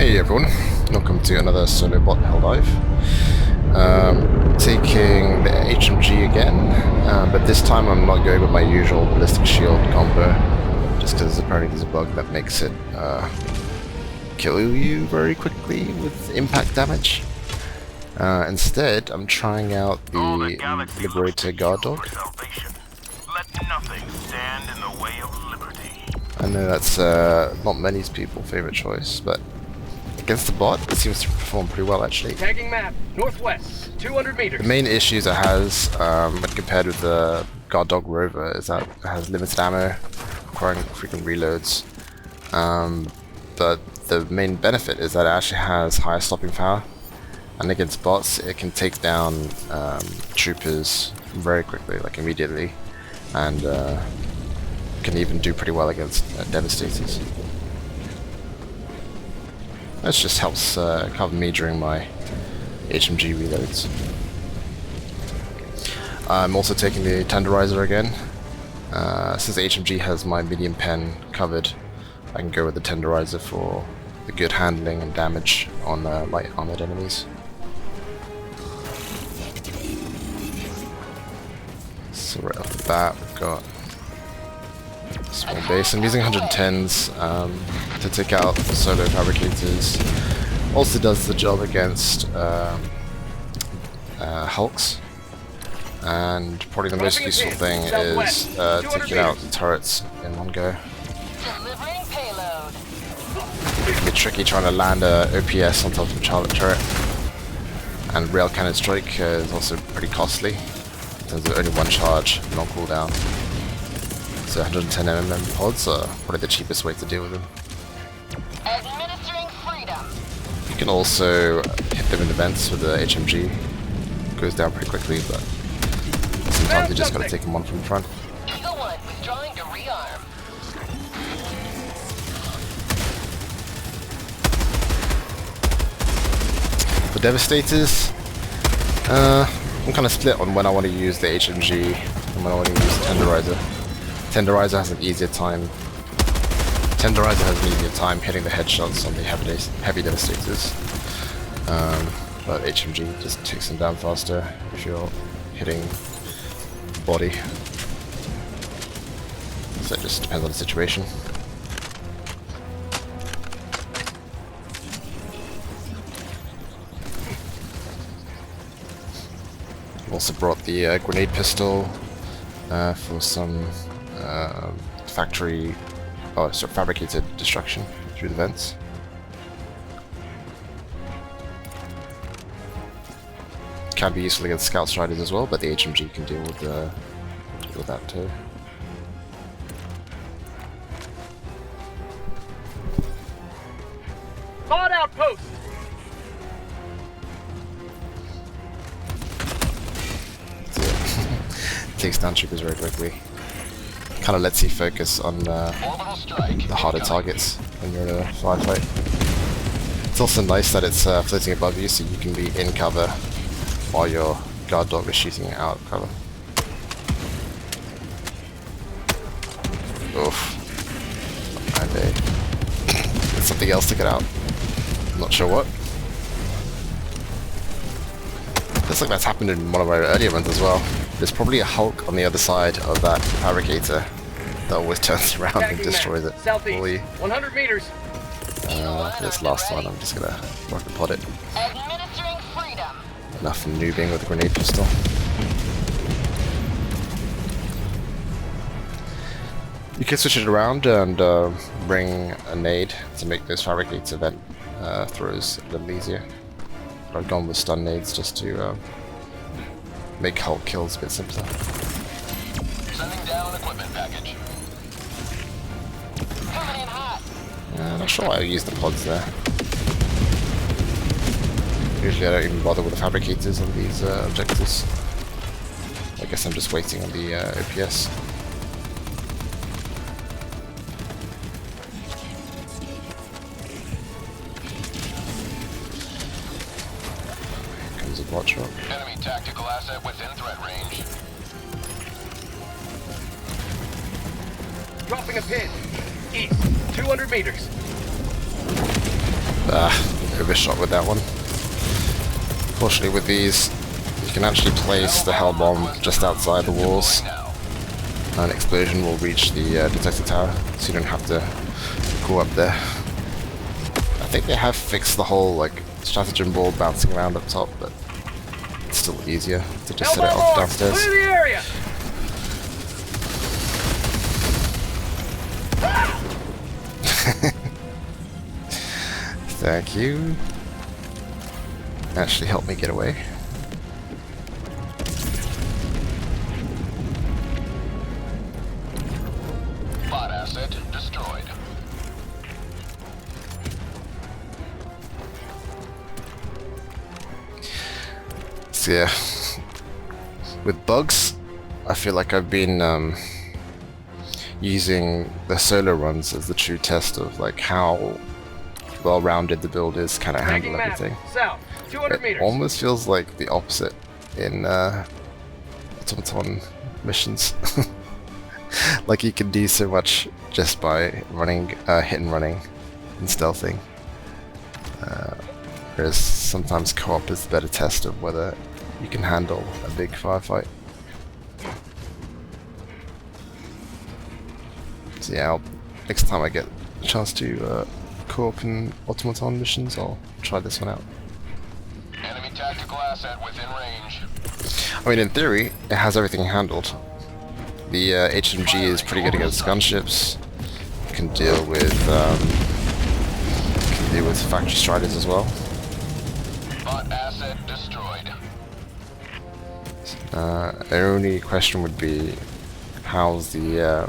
Hey everyone, welcome to another solo bot Helldive. Taking the HMG again, but this time I'm not going with my usual Ballistic Shield combo, just because apparently there's a bug that makes it kill you very quickly with impact damage. Instead, I'm trying out the Liberator Guard Dog. I know that's not many people's favorite choice, but against the bot, it seems to perform pretty well actually. Tagging map, northwest, 200 meters. The main issues it has, when compared with the Guard Dog Rover, is that it has limited ammo, requiring frequent reloads. But the main benefit is that it actually has higher stopping power, and against bots, it can take down troopers very quickly, like immediately, and can even do pretty well against Devastators. This just helps cover me during my HMG reloads. I'm also taking the Tenderizer again. Since the HMG has my medium pen covered, I can go with the Tenderizer for the good handling and damage on light armored enemies. So right off the bat, we've got a small base. I'm using 110s to take out the solo fabricators. Also does the job against Hulks. And probably the most useful thing is taking out the turrets in one go. It can be tricky trying to land a OPS on top of a Charlotte turret. And rail cannon strike is also pretty costly, in terms of only one charge, non cooldown. So 110 mm pods are probably the cheapest way to deal with them. Administering freedom. You can also hit them in the vents with the HMG. It goes down pretty quickly, but sometimes you just gotta take them on from the front. Eagle 1 withdrawing to rearm. For Devastators, I'm kind of split on when I want to use the HMG and when I want to use the Tenderizer. Tenderizer has an easier time. Tenderizer has an easier time hitting the headshots on the heavy Devastators, but HMG just takes them down faster if you're hitting the body. So it just depends on the situation. Also brought the grenade pistol for some fabricated destruction through the vents. Can be useful against scout striders as well, but the HMG can deal with that too. Hot outpost. Takes down troopers very quickly. Kind of lets you focus on the harder targets when you're in a firefight. It's also nice that it's floating above you, so you can be in cover while your guard dog is shooting out of cover. Oof. And there's something else to get out. I'm not sure what. Looks like that's happened in one of our earlier runs as well. There's probably a Hulk on the other side of that fabricator that always turns around and destroys it. Southeast, 100 meters. For this last one, I'm just gonna rocket pod it. Administering freedom. Enough noobing with a grenade pistol. You can switch it around and bring a nade to make those fabricator vent throws a little easier. But I've gone with stun nades just to make Hulk kills a bit simpler. Sending down equipment package. Coming in hot. Not sure why I use the pods there. Usually I don't even bother with the fabricators on these objectives. I guess I'm just waiting on the OPS. Here comes a bot truck. Enemy tactical asset within threat range. Dropping a pin. East, 200 meters. Overshot with that one. Fortunately with these, you can actually place the Hell Bomb just outside the walls. An explosion will reach the Detector tower, so you don't have to go up there. I think they have fixed the whole like stratagem ball bouncing around up top, but it's still easier to just set it off downstairs. Clear the area. Thank you. Actually helped me get away. Bot asset destroyed. So yeah, with bugs, I feel like I've been using the solo runs as the true test of like how well-rounded the build is, kind of handle Map. everything. South, 200 It meters. almost feels like the opposite in Automaton missions. Like you can do so much just by running, hit and running and stealthing. Whereas sometimes co-op is the better test of whether you can handle a big firefight. So yeah, next time I get a chance to co-op in Automaton missions, I'll try this one out. Enemy tactical asset within range. I mean, in theory, it has everything handled. The HMG is pretty good against gunships. It can deal with factory striders as well. Bot asset destroyed. The only question would be, how does the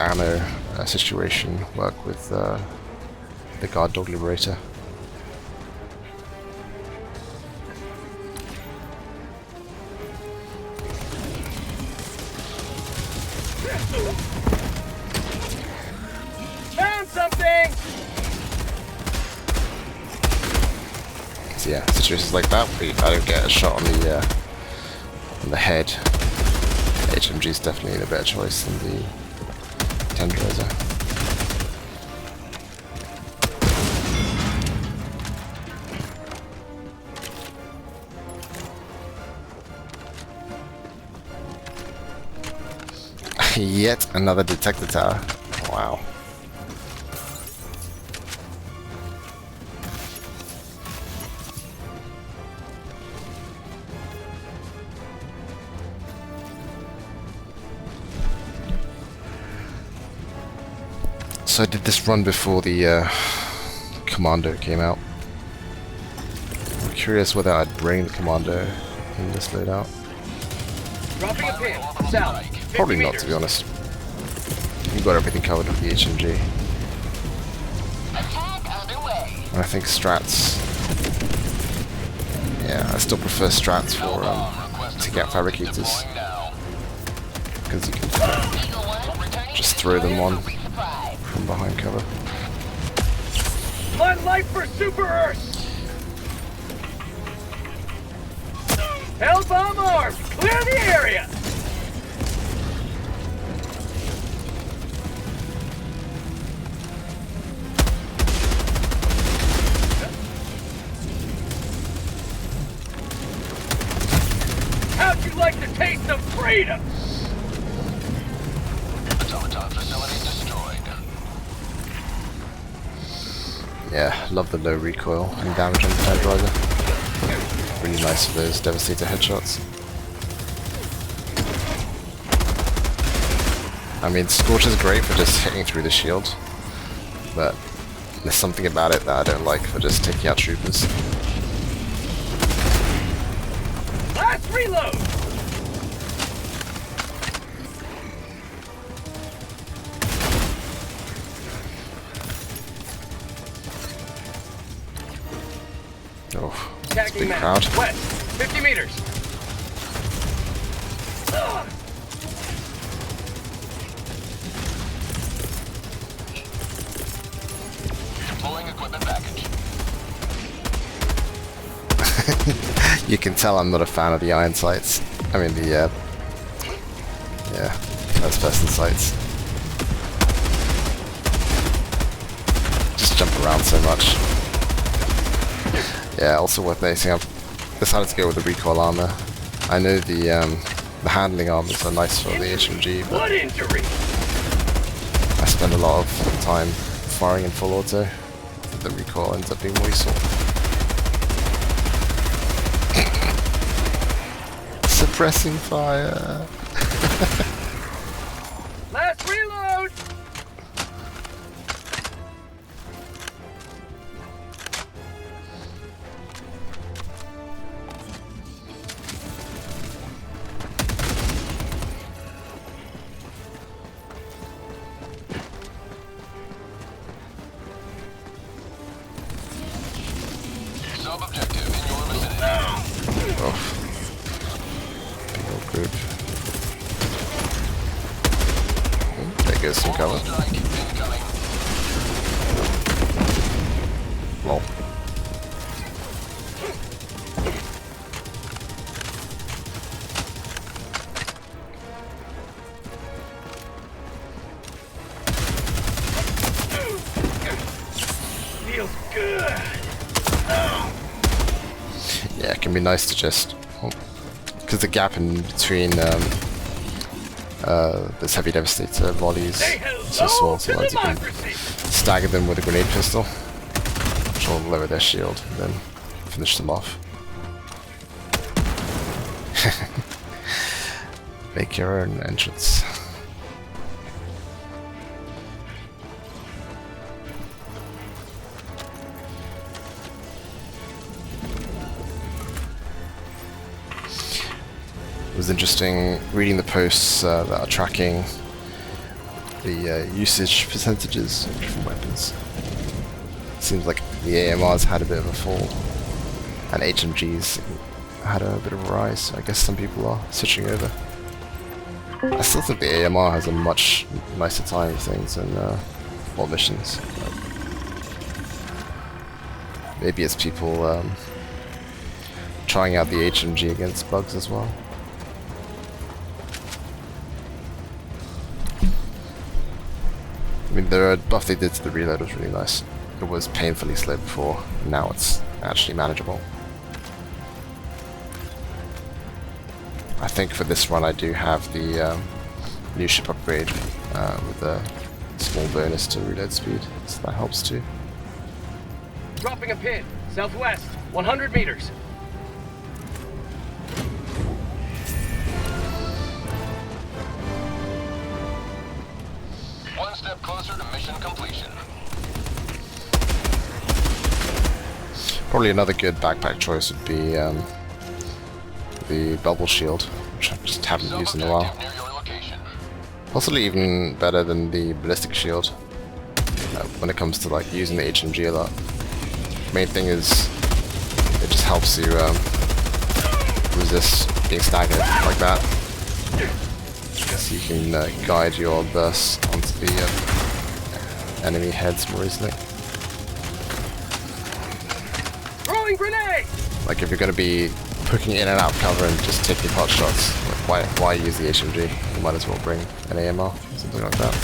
ammo situation work with the Guard Dog Liberator? Found something. So yeah, situations like that, where I don't get a shot on the head, HMG is definitely a better choice than the tenderizer. Yet another detector tower. Wow. So I did this run before the Commando came out. I'm curious whether I'd bring the Commando in this loadout. Dropping a pin. South. 50 Probably not, meters. to be honest. You've got everything covered with the HMG. Attack underway. And I think strats. Yeah, I still prefer strats for take out fabricators, Deploying now. because you can Eagle 1 returning just to throw them deploy on for resupply. from behind cover. Flood light for Super Earth. Hell bomb armed. Clear the area. How'd you like the taste of freedom? Automaton facility destroyed. Yeah, love the low recoil and damage on the tenderizer. Really nice for those Devastator headshots. I mean, Scorch is great for just hitting through the shield, but there's something about it that I don't like for just taking out troopers. Last reload. Oh, it's a Attacking big map. crowd. West. 50 meters. Deploying equipment package. You can tell I'm not a fan of the iron sights. I mean the first person sights. Just just jump around so much. Yeah, also worth noticing, I've decided to go with the recoil armor. I know the handling armors are nice for the HMG, but What injury? I spend a lot of time firing in full auto. The recoil ends up being more useful. Suppressing fire. Last reload! Sub-objective in your vicinity. Oh. Big old group. Oh, there goes some cover. Strike incoming. Lol. Feels good. Yeah, it can be nice to just... Because the gap in between this heavy Devastator volleys Say is so small, so hello to you can democracy. stagger them with a grenade pistol, which will lower their shield, and then finish them off. Make your own entrance. It was interesting reading the posts that are tracking the usage percentages of different weapons. Seems like the AMRs had a bit of a fall, and HMGs had a bit of a rise. I guess some people are switching over. I still think the AMR has a much nicer time of things than all missions. Maybe it's people trying out the HMG against bugs as well. I mean, the buff they did to the reload was really nice. It was painfully slow before, now it's actually manageable. I think for this run I do have the new ship upgrade with a small bonus to reload speed, so that helps too. Dropping a pin. Southwest. 100 meters. One step closer to mission completion. Probably another good backpack choice would be the bubble shield, which I just haven't used in a while. Near your location. Possibly even better than the ballistic shield when it comes to like using the HMG a lot. Main thing is it just helps you resist being staggered like that. So you can guide your bursts onto the enemy heads more easily. Throwing grenade! Like if you're going to be poking in and out of cover and just taking pot shots, like why use the HMG? You might as well bring an AMR, something like that.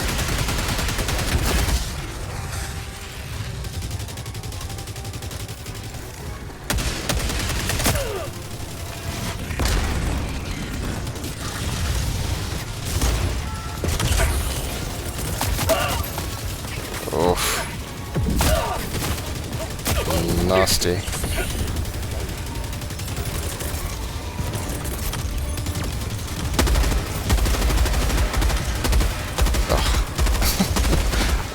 Oof. Nasty.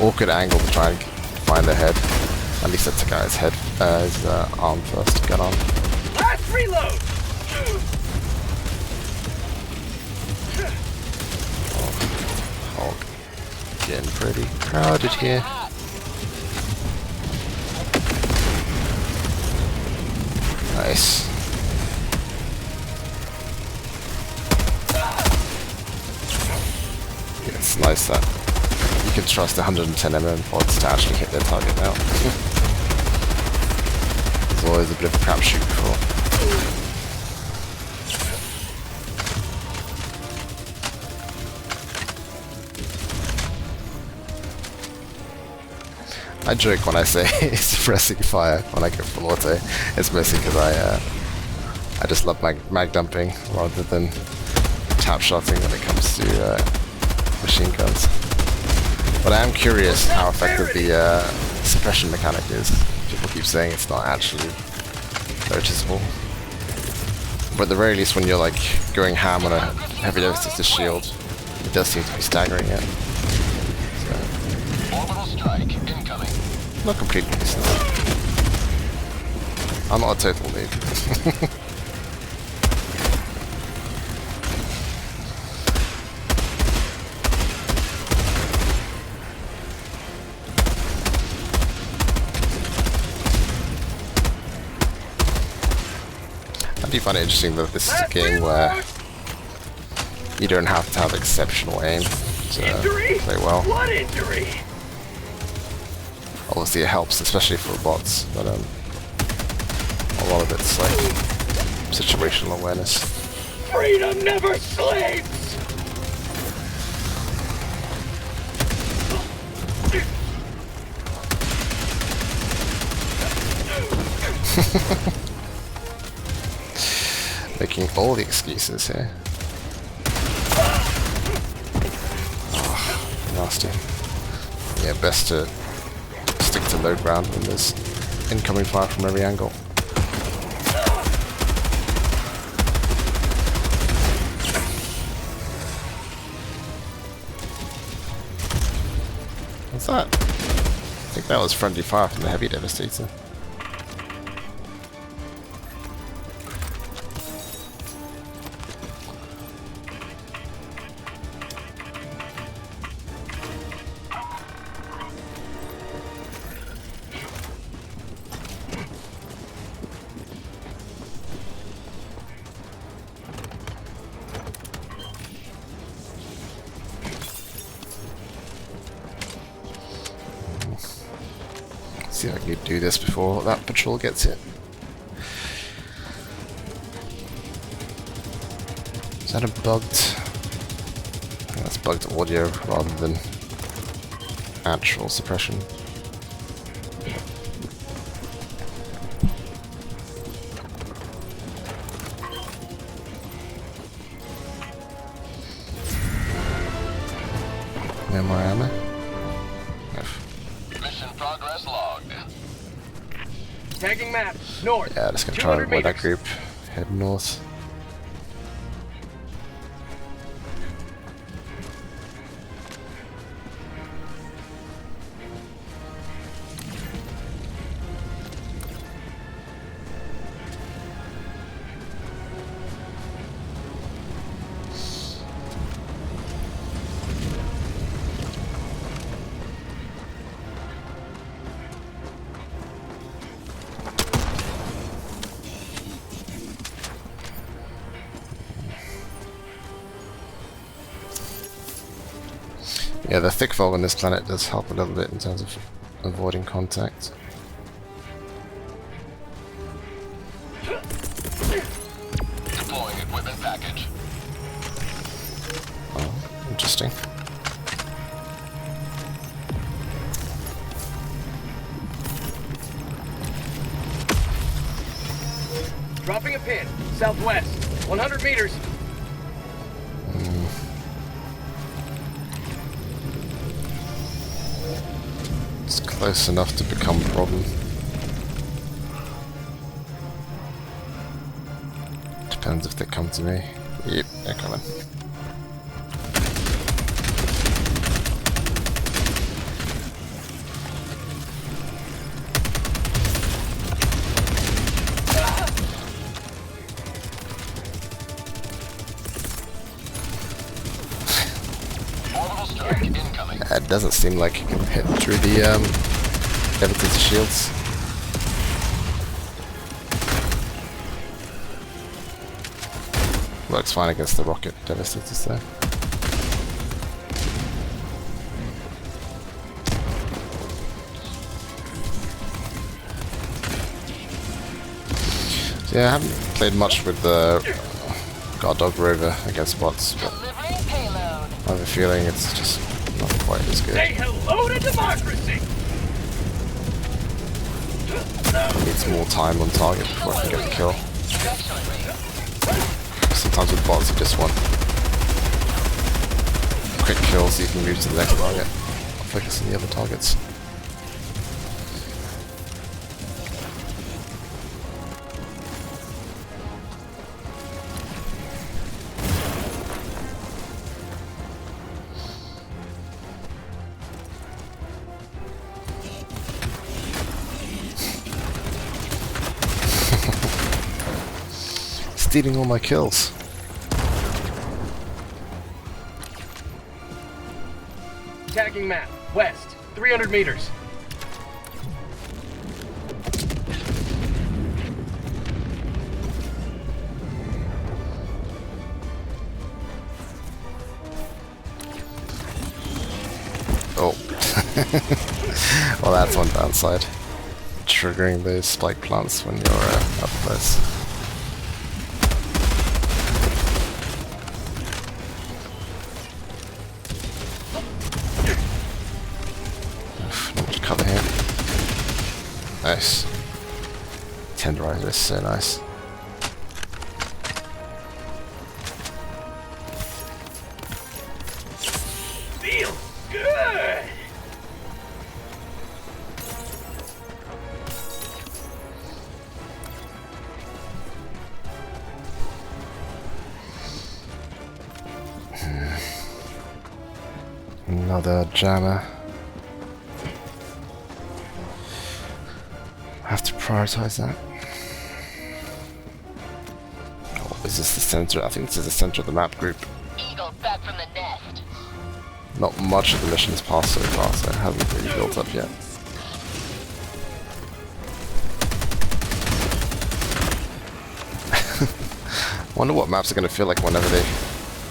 Awkward angle to try and find the head. At least I took out his head, his arm first. Got on. Last reload! Oh, getting pretty crowded here. Nice. Yeah, it's nice that you can trust 110mm pods to actually hit their target now. There's always a bit of a crapshoot before. I joke when I say suppressing fire when I go full auto. It's mostly because I just love mag dumping rather than tap shotting when it comes to machine guns. But I am curious how effective the suppression mechanic is. People keep saying it's not actually noticeable. But at the very least, when you're like going ham on a heavy devastator shield, it does seem to be staggering it. So, Orbital strike incoming. not completely useless. I'm not a total noob. I do find it interesting that this is a game where you don't have to have exceptional aim to play well. What injury? Obviously it helps, especially for bots, but a lot of it's like situational awareness. Freedom never sleeps! Making all the excuses here. Oh, nasty. Yeah, best to stick to low ground when there's incoming fire from every angle. What's that? I think that was friendly fire from the heavy devastator. See if I can do this before that patrol gets hit. Is that a bugged? That's bugged audio rather than actual suppression. No more ammo. Mission progress logged. Tagging map. North. Yeah, just gonna try and 200 avoid that meters. group. Head north. Yeah, the thick fog on this planet does help a little bit in terms of avoiding contact. Deploying equipment package. Oh, interesting. Dropping a pin. Southwest. 100 meters. It's close enough to become a problem. Depends if they come to me. Yep, they're coming. Orbital strike incoming. It doesn't seem like it can hit through the Devastator shields. Works fine against the rocket Devastators though. So yeah, I haven't played much with the Guard Dog Rover against bots, but Delivering payload. I have a feeling it's just not quite as good. Say hello to democracy! needs more time on target before I can get the kill. Sometimes with bots you just want quick kills so you can move to the next target. I'll focus on the other targets. Stealing all my kills. Tagging map, west, 300 meters. Oh. Well, that's one downside. Triggering those spike plants when you're up close. Not much cover here. Nice. Tenderizer is so nice. Feels good! Another jammer. I have to prioritize that. Oh, is this the center? I think this is the center of the map group. Eagle back from the nest. Not much of the mission has passed so far, so it hasn't really built up yet. Wonder what maps are going to feel like whenever they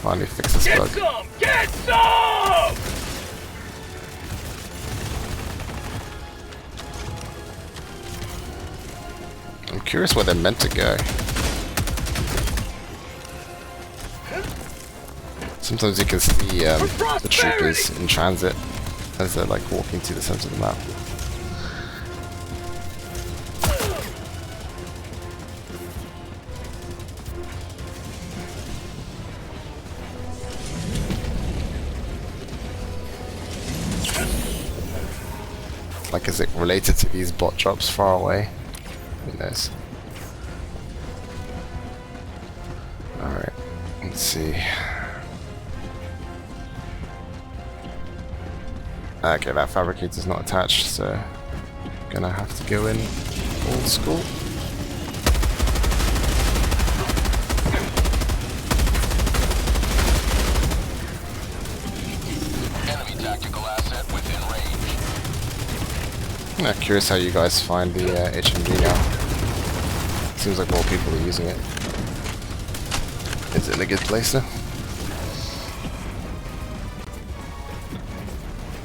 finally fix this bug. Get some! Get some! I'm curious where they're meant to go. Sometimes you can see the troopers in transit as they're like walking to the center of the map. Like, is it related to these bot drops far away? Who knows? Alright, let's see. Okay, that fabricator's not attached, so gonna have to go in old school. Enemy tactical asset within range. I'm curious how you guys find the HMG now. Seems like more people are using it. Is it in a good place now?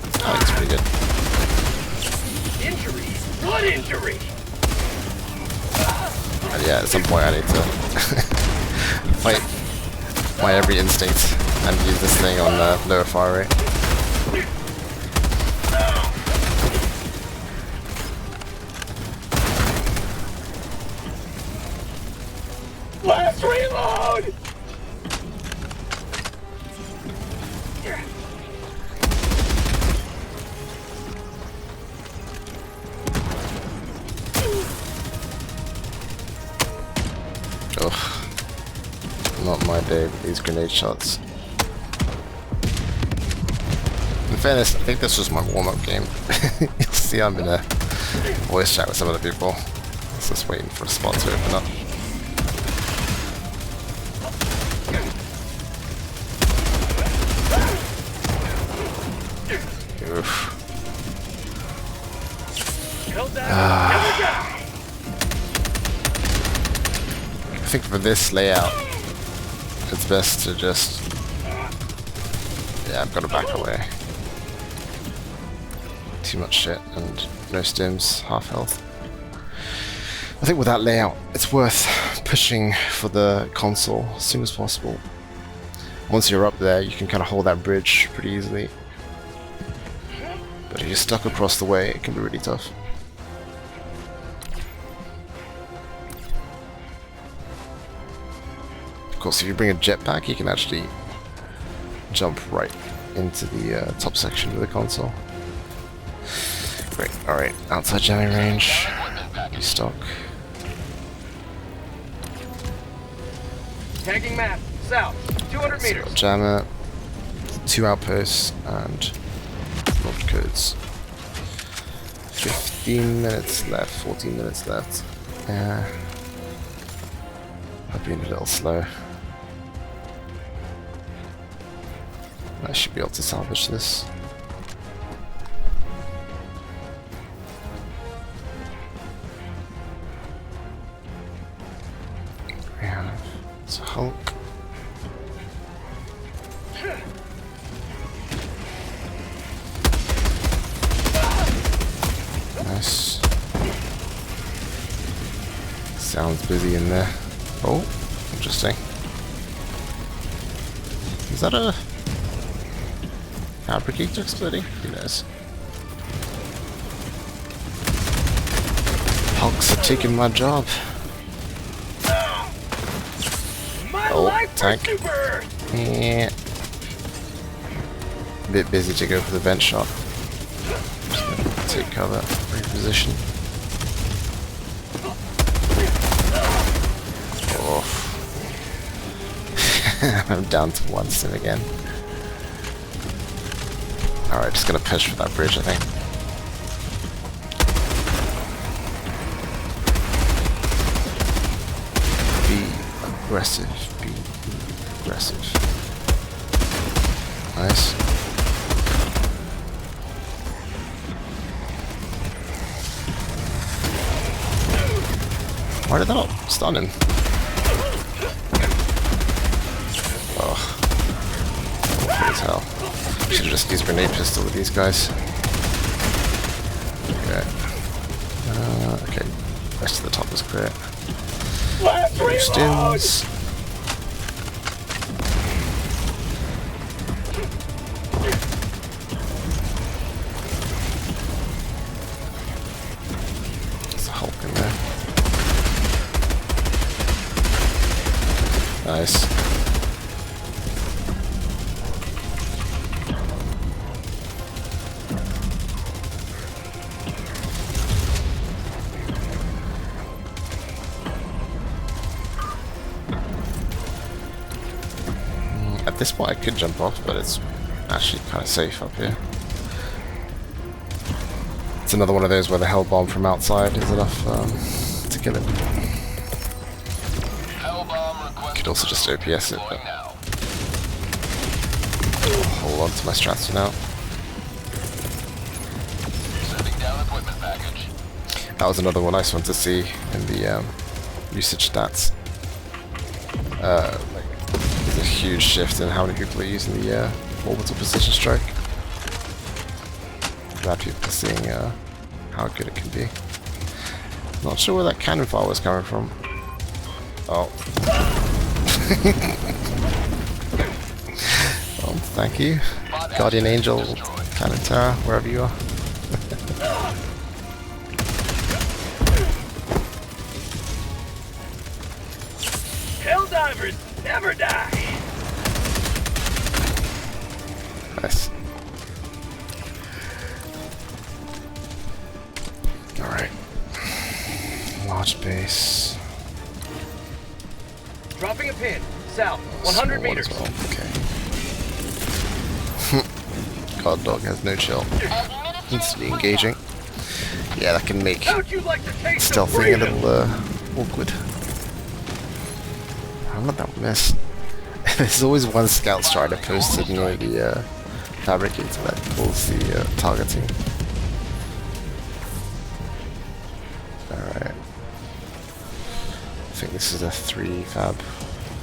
I think it's pretty good. Injury! Blood injury! And yeah, at some point I need to fight my every instinct and use this thing on lower fire rate. Last reload! Ugh. Not my day with these grenade shots. In fairness, I think this was my warm-up game. You'll see I'm in a voice chat with some of the people. I was just waiting for a spot to open up. Oof. I think for this layout, it's best to just... Yeah, I've got to back away. Too much shit and no stims, half health. I think with that layout, it's worth pushing for the console as soon as possible. Once you're up there, you can kind of hold that bridge pretty easily. But if you're stuck across the way, it can be really tough. Of course, if you bring a jetpack, you can actually jump right into the top section of the console. Great. Alright, outside jamming range. Restock. Tagging map. South. 200 So meters. jammer, 2 outposts, and launch codes. 15 minutes left, 14 minutes left. Yeah. I've been a little slow. I should be able to salvage this. We have it's a Hulk. Nice. Sounds busy in there. Oh, interesting. Is that a fabricator exploding? Who knows? Hulks are taking my job. My Oh, life for tank. Super Earth. Yeah. A bit busy to go for the vent shot. Just gonna take cover, reposition. Oh. I'm down to 1 sim again. Alright, just gonna push for that bridge, I think. Be aggressive. Be aggressive. Nice. Why did that not stun him? Oh. Awful as hell. Should have just used grenade pistol with these guys. Okay. Okay. Rest of the top is clear. Stins. There's a Hulk in there. Nice. At this point I could jump off, but it's actually kind of safe up here. It's another one of those where the hell bomb from outside is enough to kill it. Could also just OPS it, but hold on to my strats for now. That was another one nice one to see in the usage stats. There's a huge shift in how many people are using the orbital precision strike. Glad people are seeing how good it can be. Not sure where that cannon fire was coming from. Oh. Well, thank you. Guardian Angel, Cannon Tower, wherever you are. Helldivers never die. Nice. Alright. Large base. Dropping a pin. South. 100 Small one meters. as well. Okay. God dog has no chill. Instantly engaging. Yeah, that can make How'd you like to taste of stealthing a freedom? little awkward. How did that miss? There's always one scout strider posted near the fabricator that pulls the targeting. Alright. I think this is a 3 fab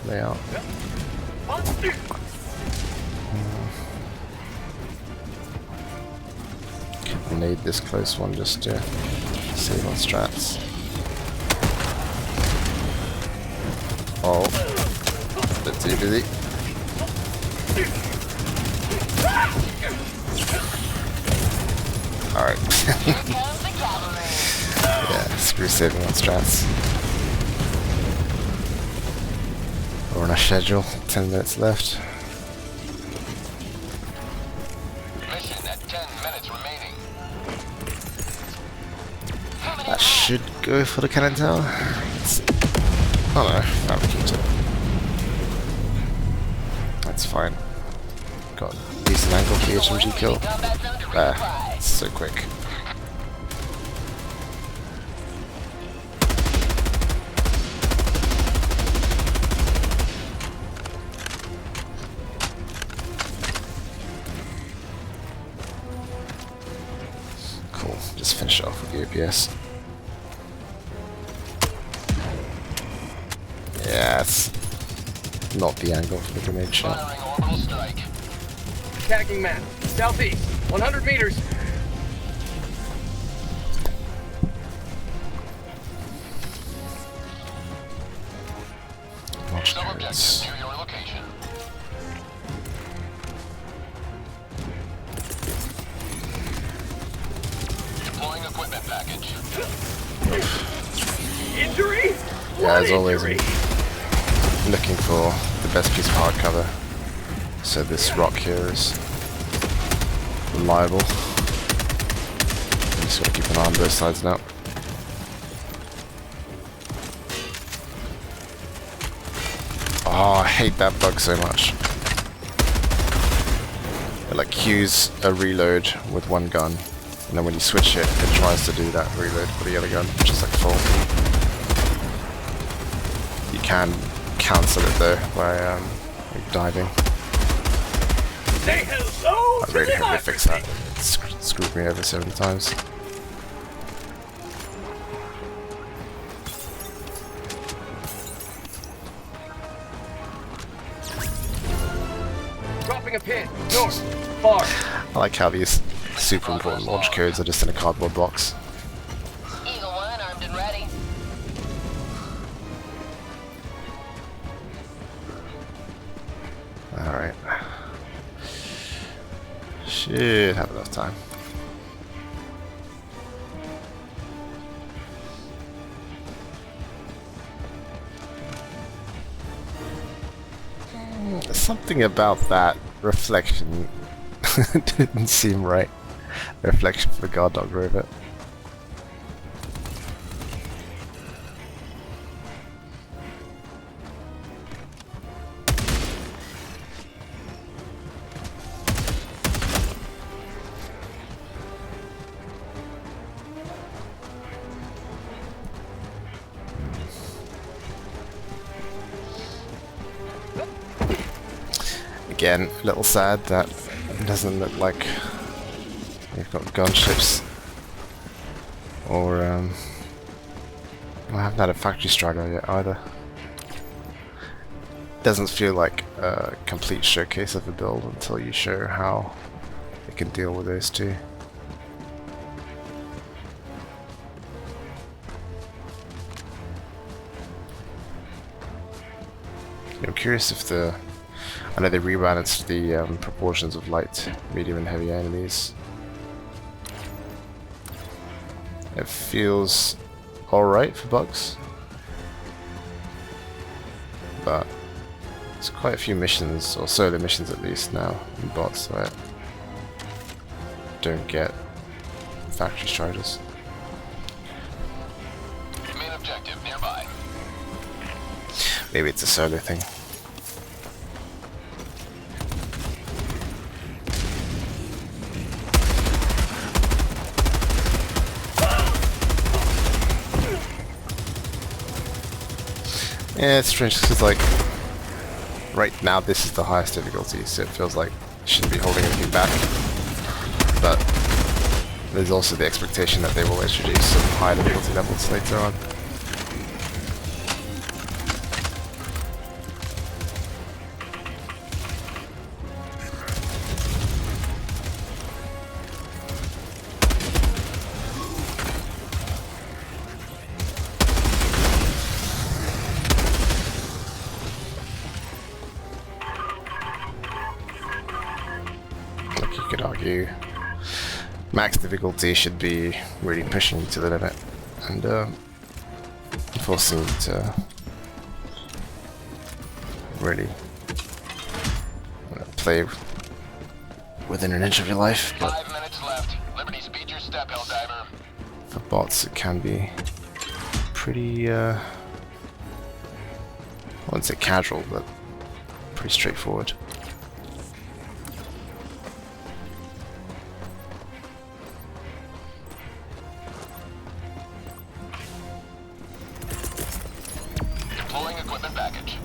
layout. I'll need this close one just to save on strats. Oh, a bit too busy. Alright. Yeah, screw saving on strats. on our schedule. 10 minutes left. Mission at 10 minutes remaining. That should go for the cannon tower. Oh no, fabricate it. That's fine. Got a decent angle for the HMG kill. There, it's so quick. Cool, just finish it off with the APS. Yeah, it's not the angle for the grenade shot. Firing orbital strike. Attacking map. Southeast. 100 meters. Launch Sub-objective turrets. near your location. Deploying equipment package. Injury? Yeah, as What always, injury? I'm looking for the best piece of hard cover. So this rock here is reliable. Just gotta keep an eye on both sides now. Oh, I hate that bug so much. It like queues a reload with one gun, and then when you switch it, it tries to do that reload for the other gun, which is like full. You can cancel it though by diving. Say hello I to really hope they fix that. democracy. It screwed me over so many times. Dropping a pin. North. Far. I like how these super important launch codes are just in a cardboard box. Eagle 1 armed and ready. Alright. Should have enough time. Something about that reflection didn't seem right. Reflection for the guard dog rover. Again, a little sad that it doesn't look like we've got gunships or I haven't had a factory strider yet either. Doesn't feel like a complete showcase of a build until you show how it can deal with those two. I'm curious if I know they rebalanced the proportions of light, medium and heavy enemies. It feels alright for bugs, but there's quite a few missions, or solo missions at least now, in bots where don't get factory striders. Main objective nearby. Maybe it's a solo thing. Yeah, it's strange because like right now this is the highest difficulty, so it feels like it shouldn't be holding anything back. But there's also the expectation that they will introduce some high difficulty levels later on. Like you could argue, max difficulty should be really pushing to the limit and forcing you to really play within an inch of your life, but 5 minutes left. Liberty, speed your step, Helldiver. for bots it can be pretty, I wouldn't say casual, but pretty straightforward. Deploying equipment package.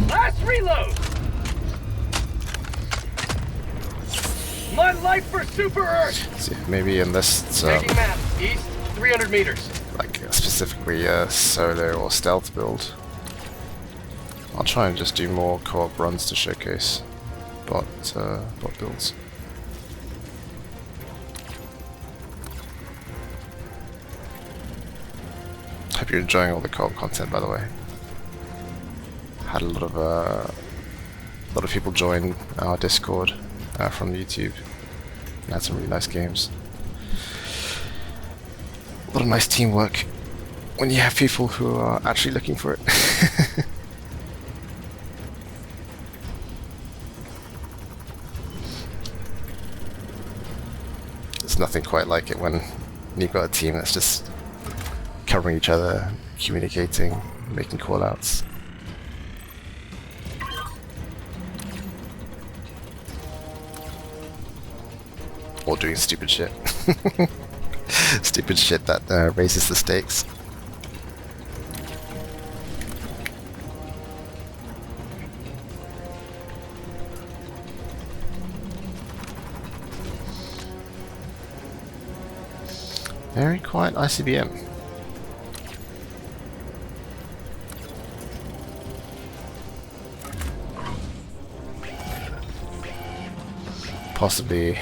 Last reload! My life for Super Earth! See, maybe unless it's Taking map, east, 300 meters. like specifically a solo or stealth build, I'll try and just do more co-op runs to showcase bot builds. Hope you're enjoying all the co-op content, by the way. Had a lot of people join our Discord from YouTube. We had some really nice games. A lot of nice teamwork when you have people who are actually looking for it. There's nothing quite like it when you've got a team that's just covering each other, communicating, making call-outs. Or doing stupid shit. Stupid shit that raises the stakes. Very quiet ICBM. Possibly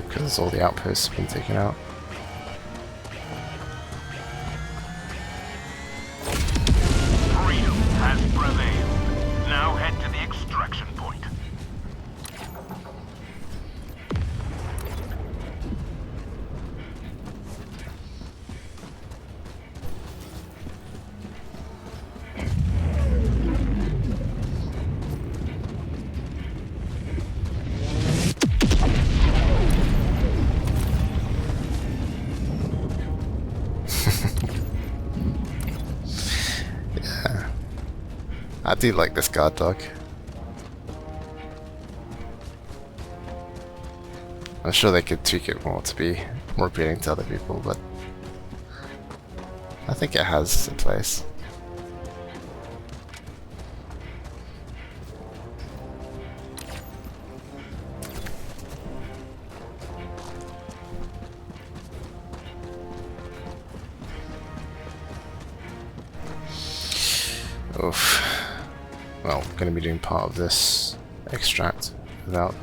because all the outposts have been taken out. Freedom has prevailed. Now head to the extraction point. I do like this guard dog. I'm sure they could tweak it more to be more appealing to other people, but I think it has a place. Oof. Well, I'm going to be doing part of this extract without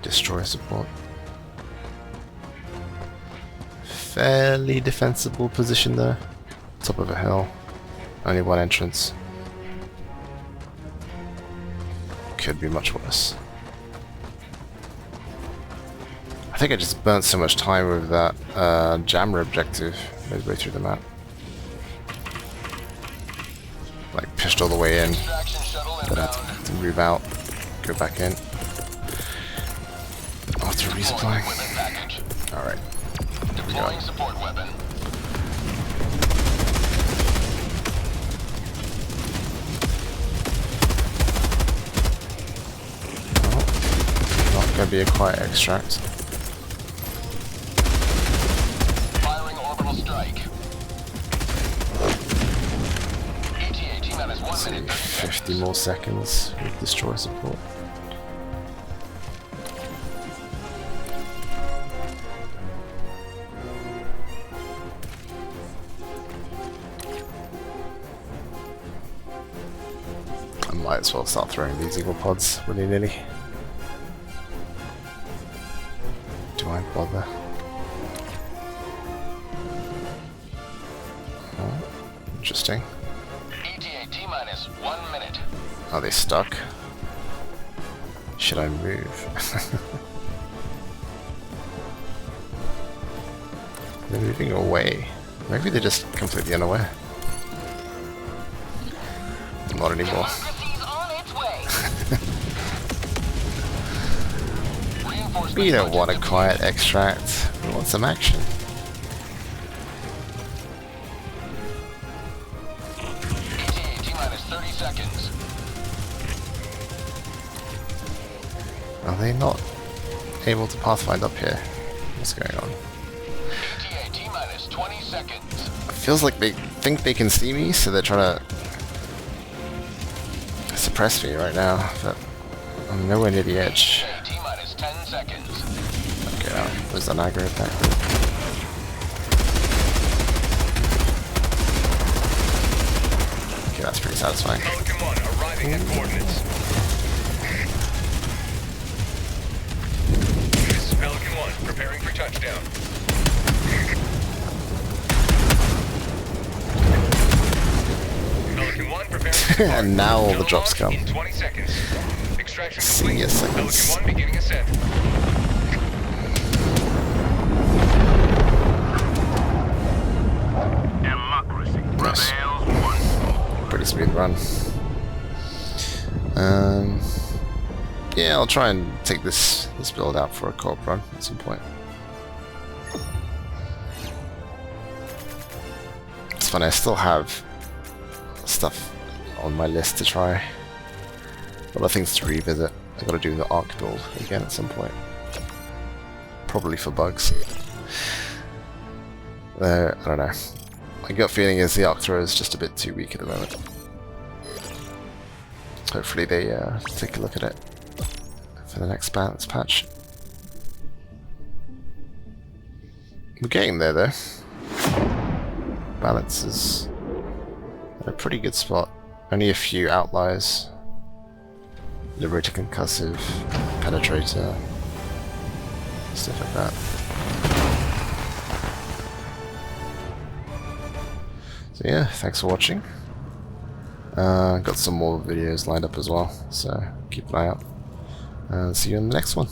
destroyer support. Fairly defensible position there. Top of a hill. Only one entrance. Could be much worse. I think I just burnt so much time with that jammer objective midway through the map. Like pushed all the way in, Extraction shuttle then I inbound. had to move out, go back in. After Deploying resupplying. equipment package. Alright. Deploying support weapon. Not gonna be a quiet extract. Firing orbital strike. ETA T-minus 1 So minute. 50 more seconds with destroyer support. I might as well start throwing these eagle pods willy-nilly. Do I bother? Oh, interesting. ETA T-minus 1 minute. Are they stuck? Should I move? They're moving away. Maybe they're just completely unaware. Not anymore. Democracy's on its way. Reinforcements We don't want a deployed. quiet extract. We want some action. ETA T-minus 30 seconds. Are they not able to pathfind up here? What's going on? ETA T-minus 20 seconds. It feels like they think they can see me, so they're trying to suppress me right now, but I'm nowhere near the edge. ETA T-minus 10 seconds. Okay, now, there's an aggro attack. Okay, that's pretty satisfying. Pelican 1 arriving at coordinates. This is Pelican 1 preparing for touchdown. Pelican 1 preparing to depart. And now all the Build drops launch come. in 20 seconds. Extraction Senior complete. seconds. Pelican 1 beginning ascent. Democracy prevails once more. Pretty smooth run. Yeah, I'll try and take this build out for a co-op run at some point. It's funny, I still have stuff on my list to try. A lot of things to revisit. I gotta do the Arc build again at some point. Probably for bugs. I don't know. My gut feeling is the Arc thrower is just a bit too weak at the moment. Hopefully they take a look at it for the next balance patch. We're getting there though. Balance is at a pretty good spot. Only a few outliers. Liberator, concussive, penetrator, stuff like that. So yeah, thanks for watching. Got some more videos lined up as well, so keep an eye out. See you in the next one.